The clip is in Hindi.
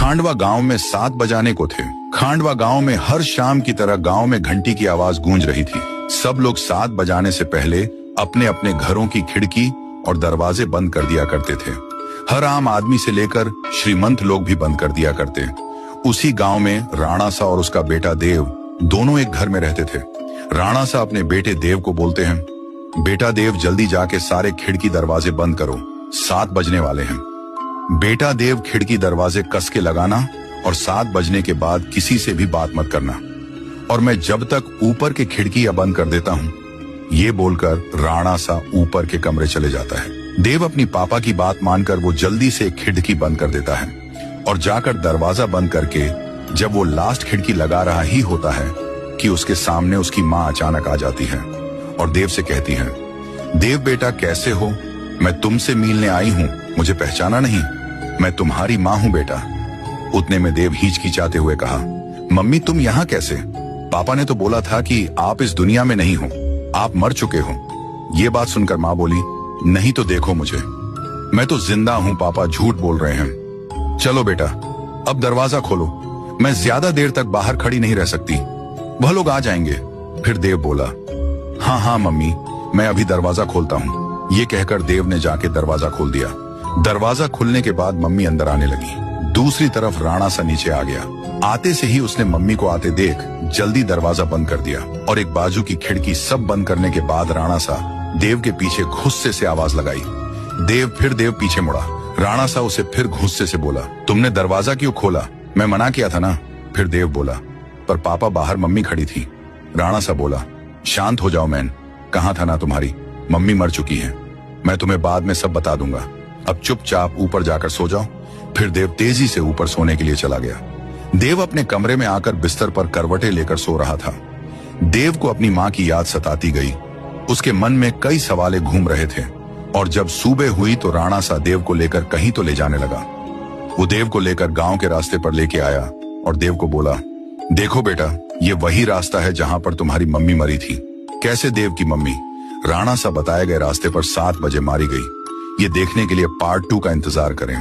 खांडवा गांव में 7 बजाने को थे। खांडवा गांव में हर शाम की तरह गांव में घंटी की आवाज गूंज रही थी। सब लोग 7 बजाने से पहले अपने अपने घरों की खिड़की और दरवाजे बंद कर दिया करते थे। हर आम आदमी से लेकर श्रीमंत लोग भी बंद कर दिया करते। उसी गांव में राणा सा और उसका बेटा देव दोनों एक घर में रहते थे। राणा सा अपने बेटे देव को बोलते हैं, बेटा देव जल्दी जाके सारे खिड़की दरवाजे बंद करो, 7 बजने वाले हैं। बेटा देव खिड़की दरवाजे कस के लगाना और 7 बजने के बाद किसी से भी बात मत करना, और मैं जब तक ऊपर के खिड़की बंद कर देता हूं, ये बोलकर राणा सा ऊपर के कमरे चले जाता है। देव अपनी पापा की बात मानकर वो जल्दी से खिड़की बंद कर देता है और जाकर दरवाजा बंद करके जब वो लास्ट खिड़की लगा रहा ही होता है कि उसके सामने उसकी माँ अचानक आ जाती है और देव से कहती है, देव बेटा कैसे हो? मैं तुमसे मिलने आई हूँ, मुझे पहचाना नहीं? मैं तुम्हारी माँ हूँ बेटा। उतने में देव हिचकिचाते हुए कहा, मम्मी तुम यहाँ कैसे? पापा ने तो बोला था कि आप इस दुनिया में नहीं हो, आप मर चुके हो। ये बात सुनकर माँ बोली, नहीं तो देखो मुझे, मैं तो जिंदा हूँ, पापा झूठ बोल रहे हैं। चलो बेटा अब दरवाजा खोलो, मैं ज्यादा देर तक बाहर खड़ी नहीं रह सकती, वह लोग आ जाएंगे। फिर देव बोला, हाँ हाँ मम्मी मैं अभी दरवाजा खोलता हूँ। ये कहकर देव ने जाके दरवाजा खोल दिया। दरवाजा खुलने के बाद मम्मी अंदर आने लगी। दूसरी तरफ राणा सा नीचे आ गया। आते से ही उसने मम्मी को आते देख जल्दी दरवाजा बंद कर दिया और एक बाजू की खिड़की सब बंद करने के बाद राणा सा देव के पीछे गुस्से से आवाज लगाई। देव पीछे मुड़ा। राणा सा उसे फिर गुस्से से बोला, तुमने दरवाजा क्यों खोला? मैं मना किया था ना। फिर देव बोला, पर पापा बाहर मम्मी खड़ी थी। राणा सा बोला, शांत हो जाओ मैन, कहाँ था ना तुम्हारी, मम्मी मर चुकी है, मैं तुम्हें बाद में सब बता दूंगा, अब चुपचाप ऊपर जाकर सो जाओ। फिर देव तेजी से ऊपर सोने के लिए चला गया। देव अपने कमरे में आकर बिस्तर पर करवटें लेकर सो रहा था। देव को अपनी माँ की याद सताती गई। उसके मन में कई सवाल घूम रहे थे और जब सुबह हुई तो राणा सा देव को लेकर कहीं तो ले जाने लगा। वो देव को लेकर गांव के रास्ते पर लेके आया और देव को बोला, देखो बेटा ये वही रास्ता है जहां पर तुम्हारी मम्मी मरी थी। कैसे देव की मम्मी? राणा सा बताए गए रास्ते पर 7 बजे मारी गई। ये देखने के लिए पार्ट 2 का इंतजार करें।